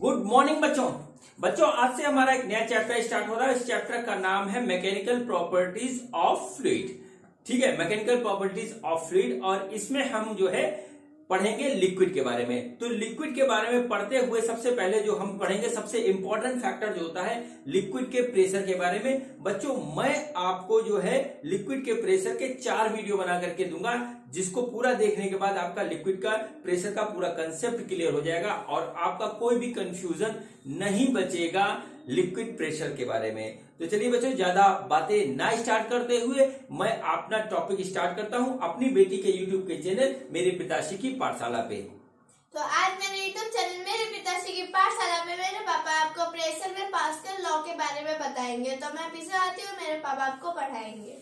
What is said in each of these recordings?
Good morning बच्चों आज से हमारा एक नया चैप्टर स्टार्ट हो रहा है। इस चैप्टर का नाम है मैकेनिकल प्रॉपर्टीज ऑफ फ्लूइड। ठीक है, मैकेनिकल प्रॉपर्टीज ऑफ फ्लूइड। और इसमें हम जो है पढ़ेंगे लिक्विड के बारे में। तो लिक्विड के बारे में पढ़ते हुए सबसे पहले जो हम पढ़ेंगे सबसे इंपॉर्टेंट फैक्टर जो होता है लिक्विड के प्रेशर के बारे में। बच्चों मैं आपको जो है लिक्विड के प्रेशर के 4 वीडियो बना करके दूंगा, जिसको पूरा देखने के बाद आपका लिक्विड का प्रेशर का पूरा कंसेप्ट क्लियर हो जाएगा और आपका कोई भी कंफ्यूजन नहीं बचेगा लिक्विड प्रेशर के बारे में। तो चलिए बच्चों ज्यादा बातें ना स्टार्ट करते हुए मैं अपना टॉपिक स्टार्ट करता हूं अपनी बेटी के यूट्यूब के चैनल मेरे पिताश्री की पाठशाला पे। तो आज मेरे यूट्यूब चैनल मेरे पिताश्री की पाठशाला में मेरे पापा आपको प्रेशर में पास्कल लॉ के बारे में बताएंगे। तो मैं पीछे आती हूँ, मेरे पापा आपको पढ़ाएंगे।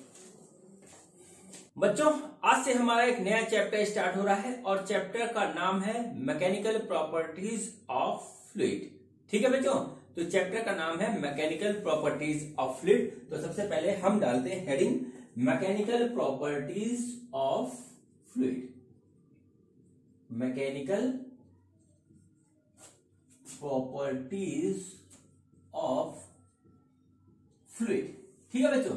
बच्चों आज से हमारा एक नया चैप्टर स्टार्ट हो रहा है और चैप्टर का नाम है मैकेनिकल प्रॉपर्टीज ऑफ फ्लूइड। ठीक है बच्चों, तो चैप्टर का नाम है मैकेनिकल प्रॉपर्टीज ऑफ फ्लूइड। तो सबसे पहले हम डालते हैं heading mechanical properties of fluid. Mechanical properties of fluid. ठीक है बच्चों,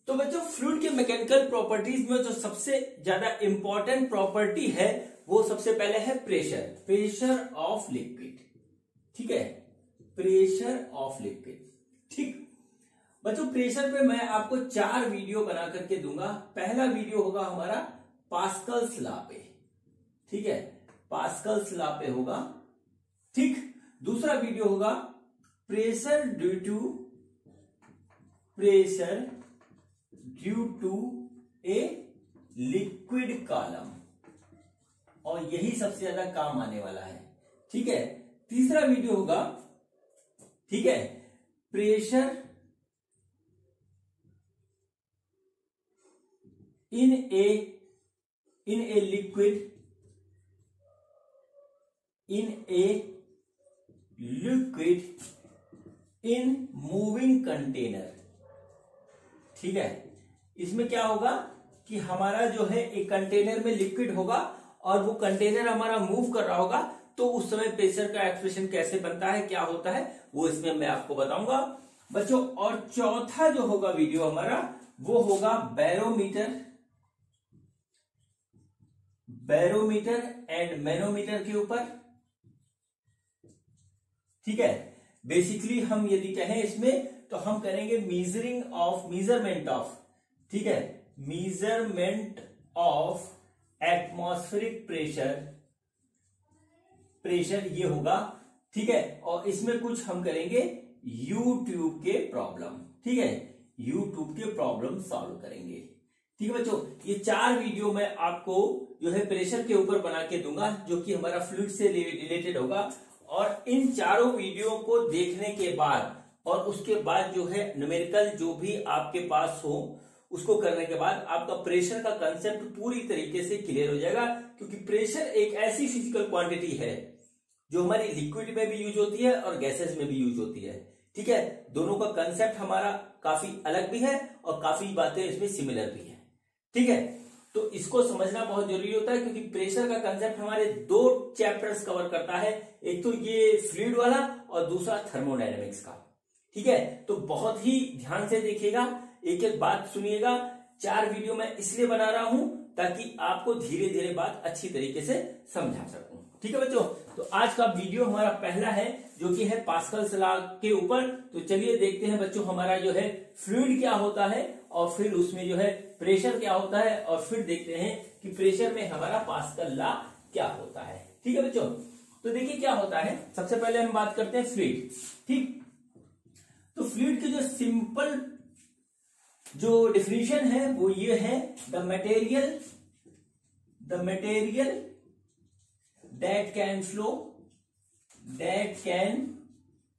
तो बच्चों फ्लूइड के मैकेनिकल प्रॉपर्टीज में जो सबसे ज्यादा इंपॉर्टेंट प्रॉपर्टी है वो सबसे पहले है प्रेशर, प्रेशर ऑफ लिक्विड। ठीक है, प्रेशर ऑफ लिक्विड। ठीक बच्चों, प्रेशर पे मैं आपको 4 वीडियो बना करके दूंगा। पहला वीडियो होगा हमारा पास्कल्स लॉ पे। ठीक है, पास्कल्स लॉ पे होगा। ठीक, दूसरा वीडियो होगा pressure due to a liquid column, और यही सबसे ज्यादा काम आने वाला है। ठीक है, तीसरा वीडियो होगा, ठीक है, pressure in a liquid in moving container. ठीक है, इसमें क्या होगा कि हमारा जो है एक कंटेनर में लिक्विड होगा और वो कंटेनर हमारा मूव कर रहा होगा, तो उस समय प्रेशर का एक्सप्रेशन कैसे बनता है, क्या होता है, वो इसमें मैं आपको बताऊंगा बच्चों। और चौथा जो होगा वीडियो हमारा वो होगा बैरोमीटर एंड मैनोमीटर के ऊपर। ठीक है, बेसिकली हम यदि कहें इसमें तो हम करेंगे मेजरमेंट ऑफ, ठीक है, मेजरमेंट ऑफ एटमॉस्फेरिक प्रेशर ये होगा। ठीक है, और इसमें कुछ हम करेंगे यूट्यूब के प्रॉब्लम। ठीक है, यूट्यूब के प्रॉब्लम सॉल्व करेंगे। ठीक है बच्चों, ये 4 वीडियो मैं आपको जो है प्रेशर के ऊपर बना के दूंगा, जो कि हमारा फ्लूइड से रिलेटेड होगा। और इन चारों वीडियो को देखने के बाद और उसके बाद जो है न्यूमेरिकल जो भी आपके पास हो उसको करने के बाद आपका प्रेशर का कंसेप्ट पूरी तरीके से क्लियर हो जाएगा। क्योंकि प्रेशर एक ऐसी फिजिकल क्वांटिटी है जो हमारी लिक्विड में भी यूज होती है और गैसेस में भी यूज होती है। ठीक है, दोनों का कंसेप्ट हमारा काफी अलग भी है और काफी बातें इसमें सिमिलर भी है। ठीक है, तो इसको समझना बहुत जरूरी होता है क्योंकि प्रेशर का कंसेप्ट हमारे 2 चैप्टर्स कवर करता है, एक तो ये फ्लूइड वाला और दूसरा थर्मोडायनेमिक्स का। ठीक है, तो बहुत ही ध्यान से देखिएगा, एक एक बात सुनिएगा। 4 वीडियो मैं इसलिए बना रहा हूं ताकि आपको धीरे धीरे बात अच्छी तरीके से समझा सकूं। ठीक है बच्चों, तो आज का वीडियो हमारा पहला है जो कि है पास्कल्स लॉ के ऊपर। तो चलिए देखते हैं बच्चों हमारा जो है फ्लूइड क्या होता है और फिर उसमें जो है प्रेशर क्या होता है, और फिर देखते हैं कि प्रेशर में हमारा पास्कल लॉ क्या होता है। ठीक है बच्चों, तो देखिए क्या होता है। सबसे पहले हम बात करते हैं फ्लूइड। ठीक, तो फ्लूइड की जो सिंपल जो डिफिनीशन है वो ये है, the material that can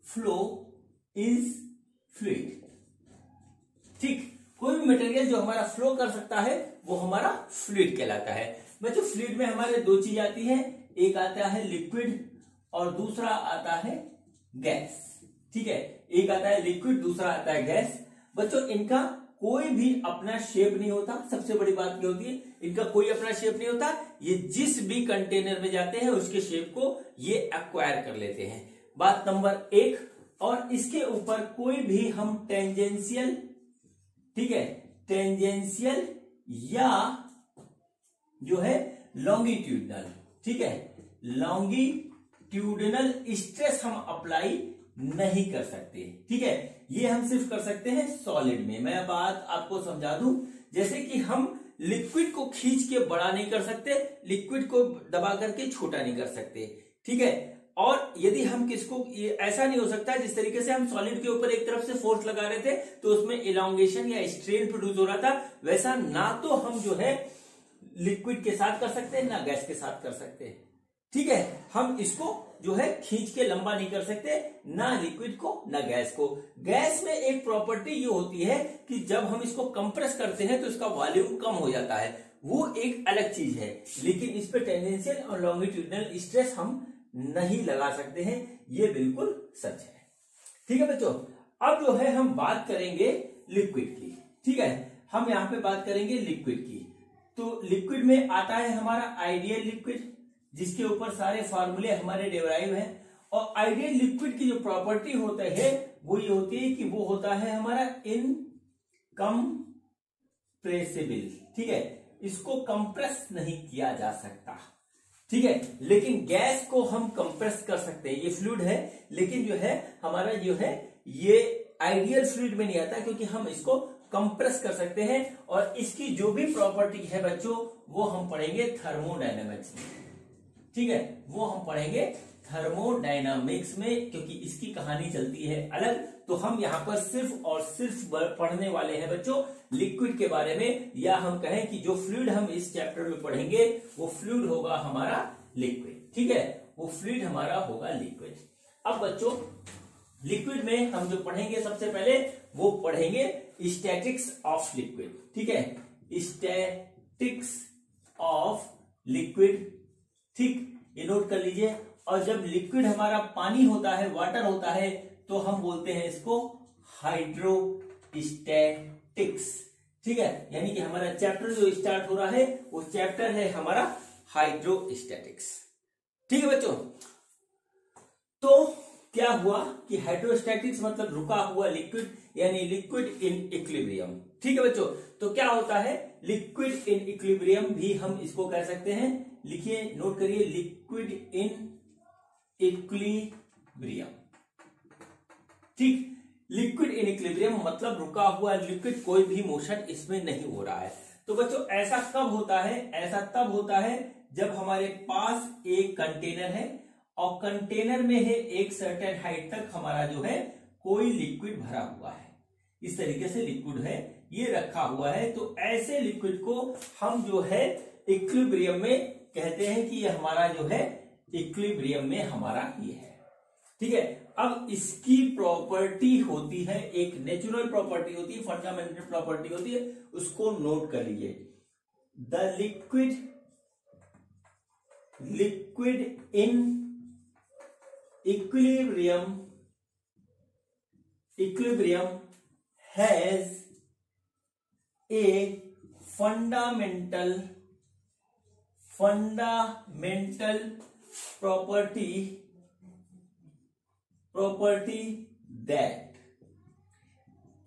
flow is fluid। ठीक, कोई भी मटेरियल जो हमारा फ्लो कर सकता है वो हमारा फ्लूइड कहलाता है। बच्चों फ्लूइड में हमारे 2 चीज आती है, एक आता है लिक्विड और दूसरा आता है गैस। ठीक है, एक आता है लिक्विड, दूसरा आता है गैस। बच्चों इनका कोई भी अपना शेप नहीं होता। सबसे बड़ी बात क्या होती है, इनका कोई अपना शेप नहीं होता। ये जिस भी कंटेनर में जाते हैं उसके शेप को ये एक्वायर कर लेते हैं। बात नंबर 1। और इसके ऊपर कोई भी हम टेंजेंशियल, ठीक है, टेंजेंशियल या जो है लॉन्गिट्यूडनल, ठीक है, लॉन्गिट्यूडनल स्ट्रेस हम अप्लाई नहीं कर सकते। ठीक है, ये हम सिर्फ कर सकते हैं सॉलिड में। मैं बात आपको समझा दूं, जैसे कि हम लिक्विड को खींच के बड़ा नहीं कर सकते, लिक्विड को दबा करके छोटा नहीं कर सकते। ठीक है, और यदि हम किसको, ऐसा नहीं हो सकता जिस तरीके से हम सॉलिड के ऊपर एक तरफ से फोर्स लगा रहे थे तो उसमें इलांगेशन या स्ट्रेन प्रोड्यूस हो रहा था, वैसा ना तो हम जो है लिक्विड के साथ कर सकते हैं ना गैस के साथ कर सकते हैं। ठीक है, हम इसको जो है खींच के लंबा नहीं कर सकते, ना लिक्विड को ना गैस को। गैस में एक प्रॉपर्टी ये होती है कि जब हम इसको कंप्रेस करते हैं तो इसका वॉल्यूम कम हो जाता है, वो एक अलग चीज है। लेकिन इस पे टेंजेंशियल और लॉन्गिट्यूडनल स्ट्रेस हम नहीं लगा सकते हैं, ये बिल्कुल सच है। ठीक है बच्चों, अब जो है हम बात करेंगे लिक्विड की। ठीक है, हम यहां पे बात करेंगे लिक्विड की। तो लिक्विड में आता है हमारा आइडियल लिक्विड, जिसके ऊपर सारे फार्मूले हमारे डेराइव हैं। और आइडियल लिक्विड की जो प्रॉपर्टी होता है वो ये होती है कि वो होता है हमारा इनकम्प्रेसिबल। ठीक है, इसको कंप्रेस नहीं किया जा सकता। ठीक है, लेकिन गैस को हम कंप्रेस कर सकते हैं। ये फ्लूइड है, लेकिन जो है हमारा जो है ये आइडियल फ्लूइड में नहीं आता, क्योंकि हम इसको कंप्रेस कर सकते हैं। और इसकी जो भी प्रॉपर्टी है बच्चों, वो हम पढ़ेंगे थर्मोडायनेमिक्स में। ठीक है, वो हम पढ़ेंगे थर्मोडायनामिक्स में, क्योंकि इसकी कहानी चलती है अलग। तो हम यहां पर सिर्फ और सिर्फ पढ़ने वाले हैं बच्चों लिक्विड के बारे में, या हम कहें कि जो फ्लूइड हम इस चैप्टर में पढ़ेंगे वो फ्लूइड होगा हमारा लिक्विड। ठीक है, वो फ्लूइड हमारा होगा लिक्विड। अब बच्चों लिक्विड में हम जो पढ़ेंगे सबसे पहले वो पढ़ेंगे स्टैटिक्स ऑफ लिक्विड। ठीक है, स्टैटिक्स ऑफ लिक्विड। ठीक, ये नोट कर लीजिए। और जब लिक्विड हमारा पानी होता है, वाटर होता है, तो हम बोलते हैं इसको हाइड्रोस्टैटिक्स। ठीक है, यानी कि हमारा चैप्टर जो स्टार्ट हो रहा है वो चैप्टर है हमारा हाइड्रोस्टैटिक्स। ठीक है बच्चों, तो क्या हुआ कि हाइड्रोस्टैटिक्स मतलब रुका हुआ लिक्विड, यानी लिक्विड इन इक्विलिब्रियम। ठीक है बच्चों, तो क्या होता है लिक्विड इन इक्विलिब्रियम भी हम इसको कह सकते हैं। लिखिए, नोट करिए, लिक्विड इन इक्विलिब्रियम। ठीक, लिक्विड इन इक्विलिब्रियम मतलब रुका हुआ लिक्विड, कोई भी मोशन इसमें नहीं हो रहा है। तो बच्चों ऐसा कब होता है, ऐसा तब होता है जब हमारे पास एक कंटेनर है और कंटेनर में है एक सर्टेन हाइट तक हमारा जो है कोई लिक्विड भरा हुआ है। इस तरीके से लिक्विड है, ये रखा हुआ है। तो ऐसे लिक्विड को हम जो है इक्विलिब्रियम में कहते हैं कि ये हमारा जो है इक्विलिब्रियम में हमारा ये है। ठीक है, अब इसकी प्रॉपर्टी होती है, एक नेचुरल प्रॉपर्टी होती है, फंडामेंटल प्रॉपर्टी होती है, उसको नोट कर लीजिए। The liquid in equilibrium has a fundamental property that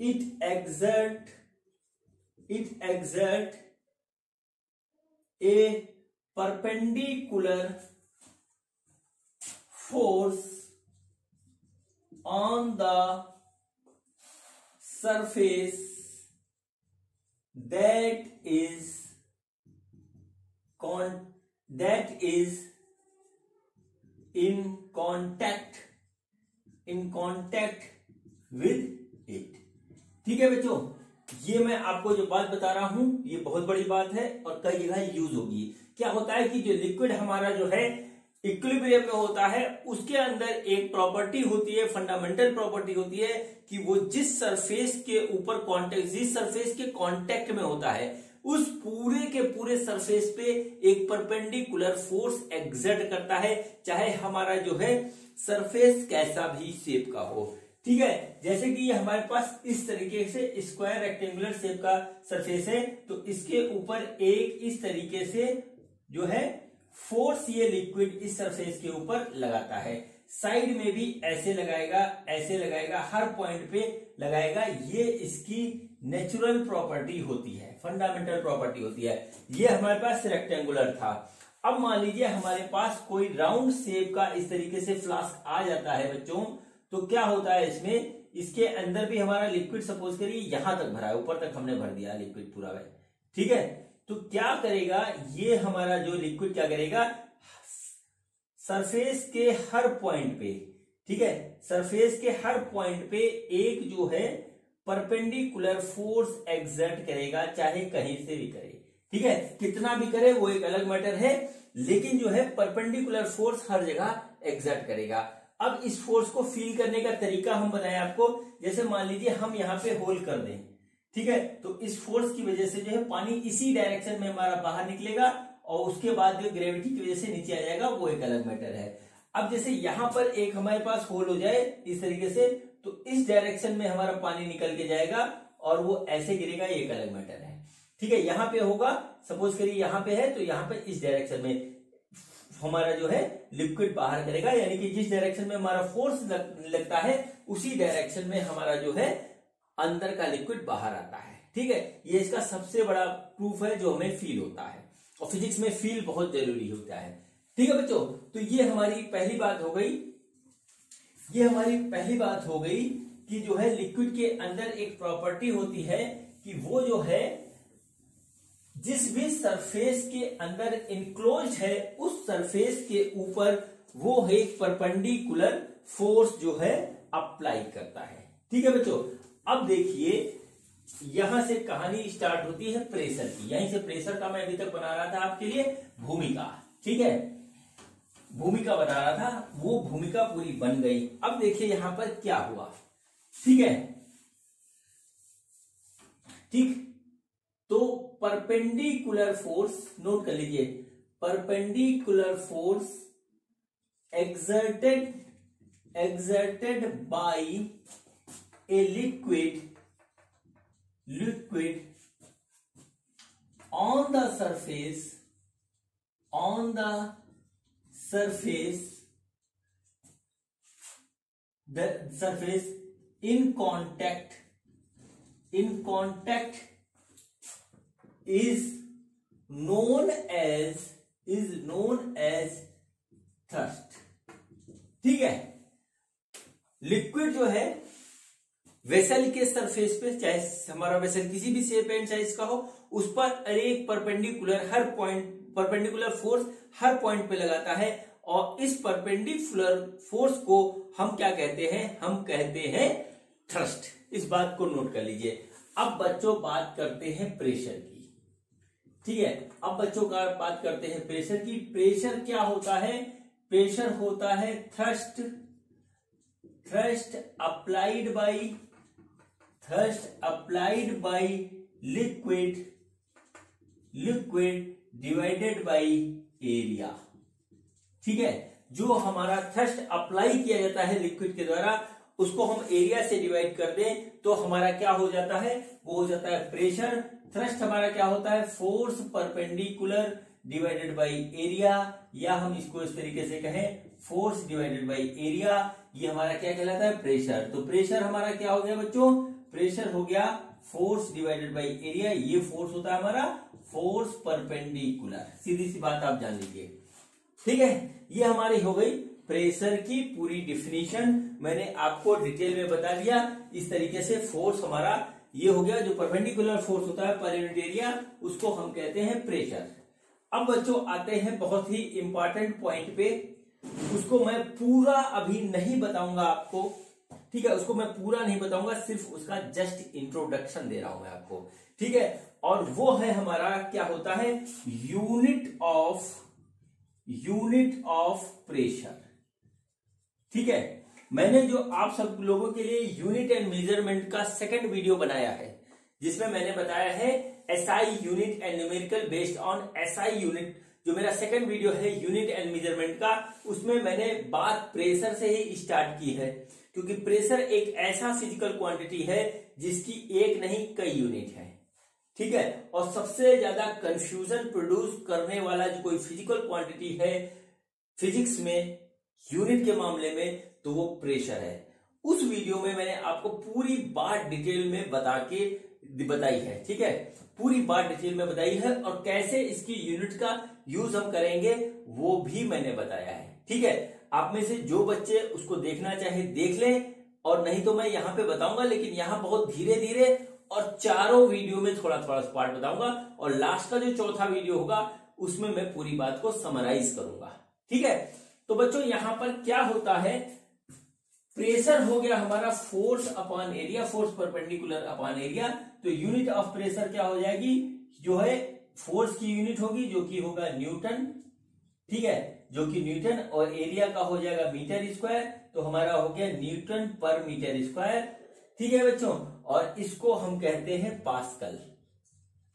it exert a perpendicular force on the surface that is in contact with it। ठीक है बच्चों, ये मैं आपको जो बात बता रहा हूं ये बहुत बड़ी बात है और कई जगह यूज होगी। क्या होता है कि जो लिक्विड हमारा जो है इक्विलिब्रियम में होता है, उसके अंदर एक प्रॉपर्टी होती है, फंडामेंटल प्रॉपर्टी होती है कि वो जिस सरफेस के ऊपर कांटेक्ट, जिस सरफेस के कांटेक्ट में होता है, उस पूरे के पूरे सरफेस पे एक परपेंडिकुलर फोर्स एग्जर्ट करता है, चाहे हमारा जो है सरफेस कैसा भी शेप का हो। ठीक है। जैसे कि ये हमारे पास इस तरीके से स्क्वायर रेक्टेंगुलर शेप का सरफेस है, तो इसके ऊपर एक इस तरीके से जो है फोर्स ये लिक्विड इस सरफेस के ऊपर लगाता है। साइड में भी ऐसे लगाएगा, हर पॉइंट पे लगाएगा। ये इसकी नेचुरल प्रॉपर्टी होती है, फंडामेंटल प्रॉपर्टी होती है। ये हमारे पास रेक्टेंगुलर था। अब मान लीजिए हमारे पास कोई राउंड शेप का इस तरीके से फ्लास्क आ जाता है बच्चों, तो क्या होता है इसमें, इसके अंदर भी हमारा लिक्विड सपोज करिए यहां तक भरा है, ऊपर तक हमने भर दिया लिक्विड पूरा है, ठीक है। तो क्या करेगा ये हमारा जो लिक्विड क्या करेगा, सरफेस के हर पॉइंट पे, ठीक है, सरफेस के हर पॉइंट पे एक जो है परपेंडिकुलर फोर्स एक्सर्ट करेगा, चाहे कहीं से भी करे, ठीक है। कितना भी करे वो एक अलग मैटर है, लेकिन जो है परपेंडिकुलर फोर्स हर जगह एक्सर्ट करेगा। अब इस फोर्स को फील करने का तरीका हम बताएं आपको। जैसे मान लीजिए हम यहां पे होल कर दें, ठीक है, तो इस फोर्स की वजह से जो है पानी इसी डायरेक्शन में हमारा बाहर निकलेगा और उसके बाद जो ग्रेविटी की वजह से नीचे आ जाएगा, वो एक अलग मैटर है। अब जैसे यहां पर एक हमारे पास होल हो जाए इस तरीके से, तो इस डायरेक्शन में हमारा पानी निकल के जाएगा और वो ऐसे गिरेगा, ये एक अलग मैटर है, ठीक है। यहां पे होगा, सपोज करिए यहां पे है, तो यहां पे इस डायरेक्शन में हमारा जो है लिक्विड बाहर करेगा, यानी कि जिस डायरेक्शन में हमारा फोर्स लगता है उसी डायरेक्शन में हमारा जो है अंदर का लिक्विड बाहर आता है, ठीक है। ये इसका सबसे बड़ा प्रूफ है जो हमें फील होता है, और फिजिक्स में फील बहुत जरूरी होता है, ठीक है बच्चों। तो ये हमारी पहली बात हो गई, कि जो है लिक्विड के अंदर एक प्रॉपर्टी होती है कि वो जो है जिस भी सरफेस के अंदर इनक्लोज है उस सरफेस के ऊपर वो एक परपेंडिकुलर फोर्स जो है अप्लाई करता है, ठीक है बच्चों। अब देखिए यहां से कहानी स्टार्ट होती है प्रेशर की। यहीं से प्रेशर का मैं अभी तक बना रहा था आपके लिए भूमिका, ठीक है, भूमिका बता रहा था, वो भूमिका पूरी बन गई। अब देखिए यहां पर क्या हुआ, ठीक है, ठीक। तो परपेंडिकुलर फोर्स, नोट कर लीजिए, perpendicular force exerted by a liquid on the surface in contact is known as thrust, ठीक है। लिक्विड जो है वेसल के सरफेस पे, चाहे हमारा वेसल किसी भी शेप एंड साइज का हो, उस पर एक परपेंडिकुलर फोर्स हर पॉइंट पे लगाता है, और इस परपेंडिकुलर फोर्स को हम क्या कहते हैं, हम कहते हैं थ्रस्ट। इस बात को नोट कर लीजिए। अब बच्चों बात करते हैं प्रेशर की, ठीक है। अब बच्चों का बात करते हैं प्रेशर की। प्रेशर क्या होता है, प्रेशर होता है thrust applied by liquid divided by area, ठीक है। जो हमारा थ्रस्ट अप्लाई किया जाता है लिक्विड के द्वारा, उसको हम एरिया से डिवाइड कर दें तो हमारा क्या हो जाता है, वो हो जाता है प्रेशर। थ्रस्ट हमारा क्या होता है, force perpendicular divided by area, या हम इसको इस तरीके से कहें फोर्स डिवाइडेड बाय एरिया। ये हमारा क्या कहलाता है, प्रेशर। तो प्रेशर हमारा क्या हो गया बच्चों, प्रेशर हो गया फोर्स डिवाइडेड बाय एरिया। ये फोर्स होता है हमारा फोर्स परपेंडिकुलर, सीधी सी बात आप जान लीजिए, ठीक है। ये हमारी हो गई प्रेशर की पूरी डिफिनीशन, मैंने आपको डिटेल में बता दिया। इस तरीके से फोर्स हमारा ये हो गया, जो परपेंडिकुलर फोर्स होता है पर यूनिट एरिया, उसको हम कहते हैं प्रेशर। अब बच्चों आते हैं बहुत ही इंपॉर्टेंट पॉइंट पे, उसको मैं पूरा अभी नहीं बताऊंगा आपको, ठीक है, उसको मैं पूरा नहीं बताऊंगा, सिर्फ उसका जस्ट इंट्रोडक्शन दे रहा हूं मैं आपको, ठीक है। और वो है हमारा क्या होता है, यूनिट ऑफ प्रेशर, ठीक है। मैंने जो आप सब लोगों के लिए यूनिट एंड मेजरमेंट का सेकंड वीडियो बनाया है, जिसमें मैंने बताया है SI unit and numerical based on SI unit, जो मेरा सेकंड वीडियो है यूनिट एंड मेजरमेंट का, उसमें मैंने बात प्रेशर से ही स्टार्ट की है, क्योंकि प्रेशर एक ऐसा फिजिकल क्वांटिटी है जिसकी एक नहीं कई यूनिट है, ठीक है। और सबसे ज्यादा कंफ्यूजन प्रोड्यूस करने वाला जो कोई फिजिकल क्वांटिटी है फिजिक्स में यूनिट के मामले में, तो वो प्रेशर है। उस वीडियो में मैंने आपको पूरी बात डिटेल में बताई है, ठीक है, पूरी बात डिटेल में बताई है, और कैसे इसकी यूनिट का यूज हम करेंगे वो भी मैंने बताया है, ठीक है। आप में से जो बच्चे उसको देखना चाहे देख लें, और नहीं तो मैं यहाँ पे बताऊंगा, लेकिन यहाँ बहुत धीरे धीरे और चारों वीडियो में थोड़ा थोड़ा पार्ट बताऊंगा, और लास्ट का जो चौथा वीडियो होगा उसमें मैं पूरी बात को समराइज करूंगा, ठीक है। तो बच्चों यहाँ पर क्या होता है, प्रेशर हो गया हमारा force upon area, force perpendicular upon area, तो यूनिट ऑफ प्रेशर क्या हो जाएगी, जो है फोर्स की यूनिट होगी जो कि होगा न्यूटन, ठीक है, जो कि न्यूटन, और एरिया का हो जाएगा मीटर स्क्वायर, तो हमारा हो गया न्यूटन पर मीटर स्क्वायर, ठीक है बच्चों। और इसको हम कहते हैं पास्कल,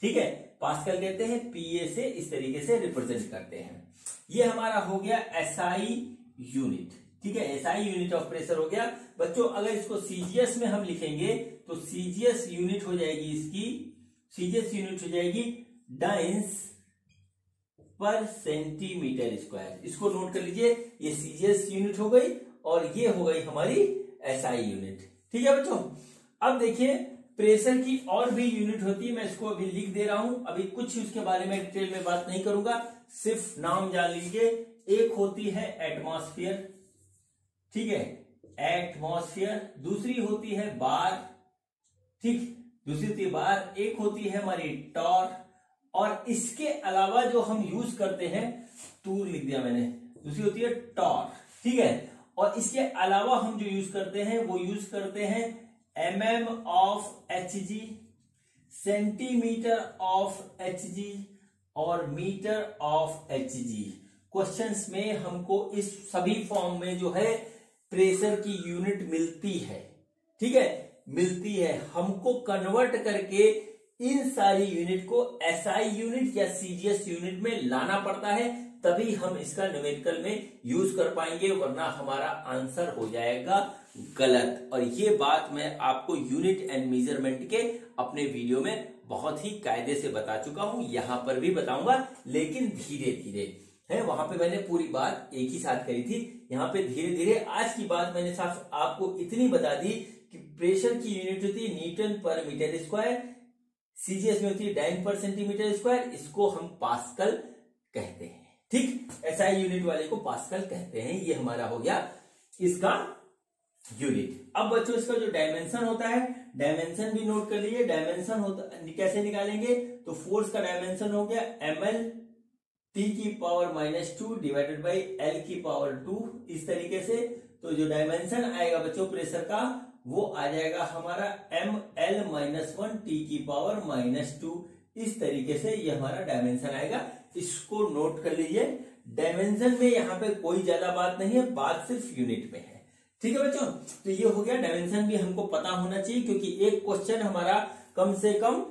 ठीक है, पास्कल कहते हैं, पीए से इस तरीके से रिप्रेजेंट करते हैं। ये हमारा हो गया एसआई यूनिट, ठीक है, एसआई यूनिट ऑफ प्रेशर हो गया बच्चों। अगर इसको सीजीएस में हम लिखेंगे तो सीजीएस यूनिट हो जाएगी इसकी, सीजीएस यूनिट हो जाएगी डाइंस पर सेंटीमीटर स्क्वायर। इसको नोट कर लीजिए, ये सीजीएस यूनिट हो गई और ये हो गई हमारी एसआई यूनिट, ठीक है बच्चों। अब देखिए प्रेशर की और भी यूनिट होती है, मैं इसको अभी लिख दे रहा हूं, अभी कुछ उसके बारे में डिटेल में बात नहीं करूंगा, सिर्फ नाम जान लीजिए। एक होती है एटमॉस्फेयर, ठीक है, एटमॉस्फेयर, दूसरी होती है बार, ठीक, दूसरी होती है बार, एक होती है हमारी टॉर, और इसके अलावा जो हम यूज करते हैं, टूर लिख दिया मैंने, दूसरी होती है टॉर, ठीक है। और इसके अलावा हम जो यूज करते हैं वो यूज करते हैं mm of hg, centimetre of hg और मीटर ऑफ hg। क्वेश्चंस में हमको इस सभी फॉर्म में जो है प्रेशर की यूनिट मिलती है, ठीक है, मिलती है। हमको कन्वर्ट करके इन सारी यूनिट को एसआई यूनिट या सीजीएस यूनिट में लाना पड़ता है, तभी हम इसका न्यूमेरिकल में यूज कर पाएंगे, वरना हमारा आंसर हो जाएगा गलत। और ये बात मैं आपको यूनिट एंड मेजरमेंट के अपने वीडियो में बहुत ही कायदे से बता चुका हूं, यहां पर भी बताऊंगा, लेकिन धीरे धीरे है। वहां पे मैंने पूरी बात एक ही साथ करी थी, यहाँ पे धीरे धीरे। आज की बात मैंने साफ आपको इतनी बता दी कि प्रेशर की यूनिट होती है न्यूटन पर मीटर स्क्वायर, सीजीएस में होती है डाइन पर सेंटीमीटर स्क्वायर, इसको हम पास्कल कहते हैं, ठीक, एसआई यूनिट वाले को पास्कल कहते हैं। ये हमारा हो गया इसका यूनिट। अब बच्चों इसका जो डायमेंशन होता है, डायमेंशन भी नोट कर लीजिए। डायमेंशन होता कैसे निकालेंगे, तो फोर्स का डायमेंशन हो गया ml t की पावर -2 डिवाइडेड बाई l की पावर 2, इस तरीके से। तो जो डायमेंशन आएगा बच्चों प्रेशर का, वो आ जाएगा हमारा ml -1 t की पावर -2, इस तरीके से ये हमारा डायमेंशन आएगा। इसको नोट कर लीजिए। डायमेंशन में यहाँ पे कोई ज्यादा बात नहीं है, बात सिर्फ यूनिट में है, ठीक है बच्चों। तो ये हो गया, डायमेंशन भी हमको पता होना चाहिए, क्योंकि एक क्वेश्चन हमारा कम से कम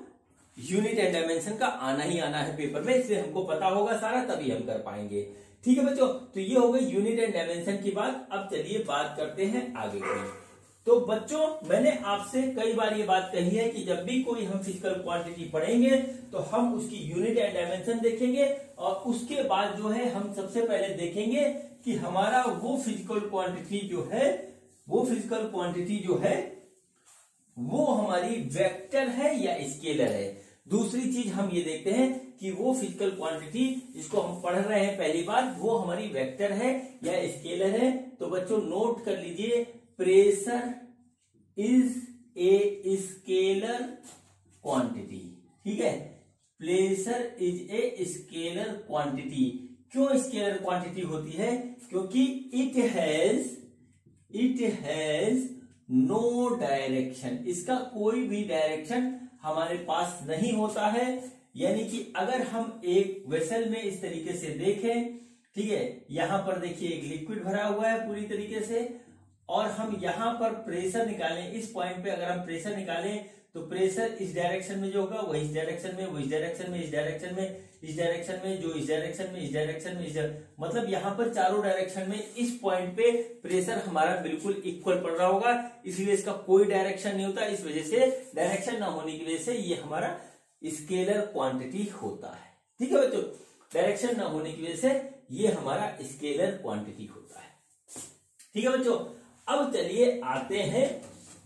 यूनिट एंड डायमेंशन का आना ही आना है पेपर में, इसलिए हमको पता होगा सारा, तभी हम कर पाएंगे, ठीक है बच्चों। तो ये हो गई यूनिट एंड डायमेंशन की बात। अब चलिए बात करते हैं आगे की। तो बच्चों मैंने आपसे कई बार ये बात कही है कि जब भी कोई हम फिजिकल क्वांटिटी पढ़ेंगे तो हम उसकी यूनिट एंड डायमेंशन देखेंगे, और उसके बाद जो है हम सबसे पहले देखेंगे कि हमारा वो फिजिकल क्वांटिटी जो है, वो फिजिकल क्वांटिटी जो है वो हमारी वेक्टर है या स्केलर है। दूसरी चीज हम ये देखते हैं कि वो फिजिकल क्वांटिटी जिसको हम पढ़ रहे हैं पहली बार, वो हमारी वेक्टर है या स्केलर है। तो बच्चों नोट कर लीजिए, pressure is a scalar quantity, ठीक है, pressure is a scalar quantity. क्यों स्केलर क्वांटिटी होती है, क्योंकि इट हैज नो डायरेक्शन, इसका कोई भी डायरेक्शन हमारे पास नहीं होता है। यानी कि अगर हम एक वेसल में इस तरीके से देखें, ठीक है, यहां पर देखिए एक लिक्विड भरा हुआ है पूरी तरीके से, और हम यहां पर प्रेशर निकालें, इस पॉइंट पे अगर हम प्रेशर निकालें तो प्रेशर इस डायरेक्शन में जो होगा वो इस डायरेक्शन में, वो इस डायरेक्शन में, इस डायरेक्शन में, इस डायरेक्शन में, जो इस डायरेक्शन में, इस डायरेक्शन में, मतलब यहाँ पर चारों डायरेक्शन में इस पॉइंट पे प्रेशर हमारा बिल्कुल इक्वल पड़ रहा होगा, इसलिए इसका कोई डायरेक्शन नहीं होता। इस वजह से डायरेक्शन ना होने की वजह से ये हमारा स्केलर क्वांटिटी होता है। ठीक है बच्चों, डायरेक्शन ना होने की वजह से ये हमारा स्केलर क्वांटिटी होता है। ठीक है बच्चों, अब चलिए आते हैं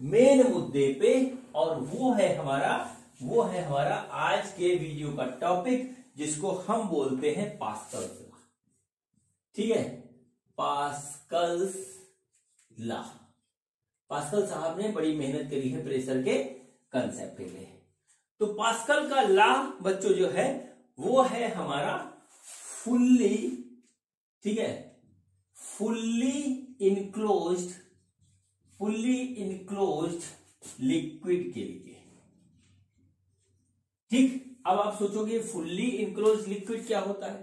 मेन मुद्दे पे, और वो है हमारा आज के वीडियो का टॉपिक, जिसको हम बोलते हैं पास्कल्स लॉ। ठीक है, पास्कल्स लॉ। पास्कल साहब ने बड़ी मेहनत करी है प्रेशर के कंसेप्ट के लिए। तो पास्कल का लॉ बच्चों जो है वो है हमारा फुल्ली, ठीक है, फुल्ली इनक्लोज्ड लिक्विड के लिए। ठीक, अब आप सोचोगे फुल्ली इनक्लोज्ड लिक्विड क्या होता है।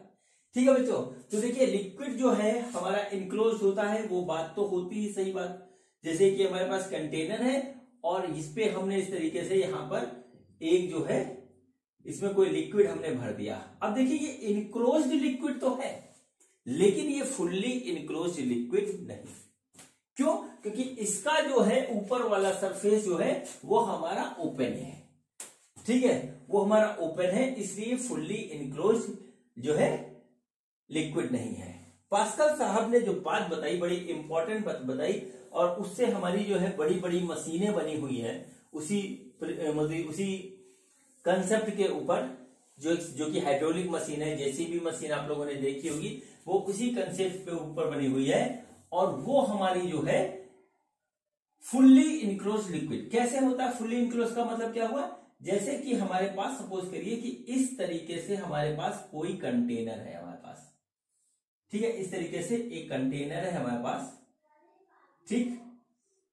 ठीक है बच्चों, तो देखिए लिक्विड जो है हमारा इनक्लोज्ड होता है, वो बात तो होती ही सही बात। जैसे कि हमारे पास कंटेनर है और इस पे हमने इस तरीके से यहां पर एक जो है इसमें कोई लिक्विड हमने भर दिया। अब देखिए ये इनक्लोज्ड लिक्विड तो है, लेकिन ये फुल्ली इनक्लोज्ड लिक्विड नहीं। क्यों? क्योंकि इसका जो है ऊपर वाला सरफेस जो है वो हमारा ओपन है। ठीक है, वो हमारा ओपन है, इसलिए फुल्ली इनक्लोज्ड जो है लिक्विड नहीं है। पास्कल साहब ने जो बात बताई, बड़ी इंपॉर्टेंट बात बताई, और उससे हमारी जो है बड़ी बड़ी मशीनें बनी हुई हैं उसी कंसेप्ट के ऊपर, जो कि हाइड्रोलिक मशीन है, जेसीबी मशीन आप लोगों ने देखी होगी, वो उसी कंसेप्ट के ऊपर बनी हुई है। और वो हमारी जो है फुल्ली इनक्लोज्ड लिक्विड कैसे होता है। फुल्ली इनक्लोज्ड का मतलब क्या हुआ, जैसे कि हमारे पास सपोज करिए कि इस तरीके से हमारे पास कोई कंटेनर है हमारे पास। ठीक है, इस तरीके से एक कंटेनर है हमारे पास। ठीक,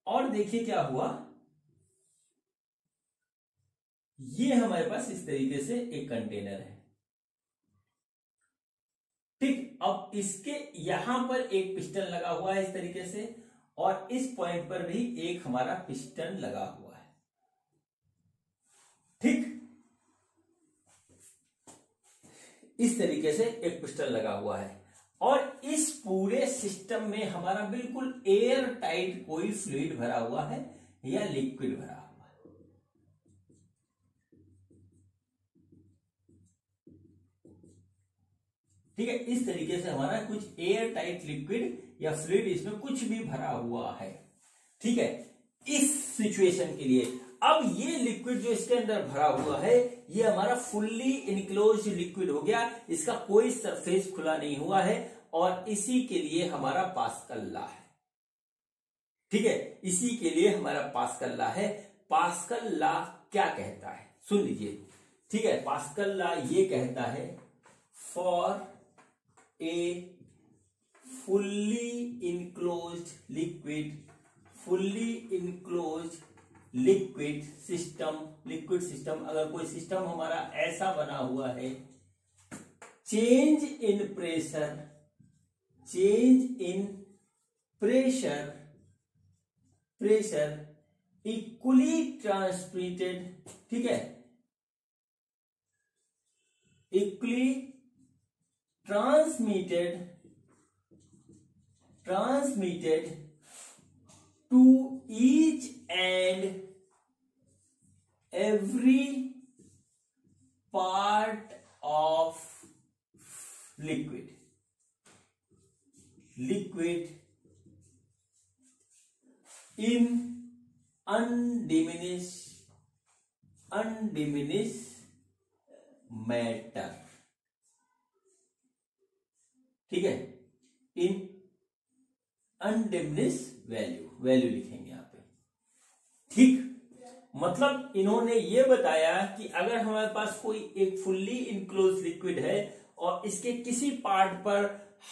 और देखिए क्या हुआ, ये हमारे पास इस तरीके से एक कंटेनर है। ठीक, अब इसके यहां पर एक पिस्टन लगा हुआ है इस तरीके से, और इस पॉइंट पर भी एक हमारा पिस्टन लगा हुआ है। ठीक, इस तरीके से एक पिस्टन लगा हुआ है, और इस पूरे सिस्टम में हमारा बिल्कुल एयर टाइट कोई फ्लूइड भरा हुआ है या लिक्विड भरा हुआ है। ठीक है, इस तरीके से हमारा कुछ एयर टाइट लिक्विड या फ्लूइड इसमें कुछ भी भरा हुआ है। ठीक है, इस सिचुएशन के लिए अब ये लिक्विड जो इसके अंदर भरा हुआ है ये हमारा फुल्ली इनक्लोज्ड लिक्विड हो गया, इसका कोई सरफेस खुला नहीं हुआ है, और इसी के लिए हमारा पास्कल लॉ है। ठीक है, इसी के लिए हमारा पास्कल लॉ है। पास्कल लॉ क्या कहता है सुन लीजिए। ठीक है, पास्कल लॉ ये कहता है for a fully enclosed liquid system, अगर कोई सिस्टम हमारा ऐसा बना हुआ है, change in pressure equally transmitted, ठीक है, equally transmitted to each and every part of liquid in undiminished matter। ठीक है, इन अनडिमिनिश्ड वैल्यू लिखेंगे यहाँ पे। ठीक, मतलब इन्होंने ये बताया कि अगर हमारे पास कोई एक फुल्ली इनक्लोज्ड लिक्विड है और इसके किसी पार्ट पर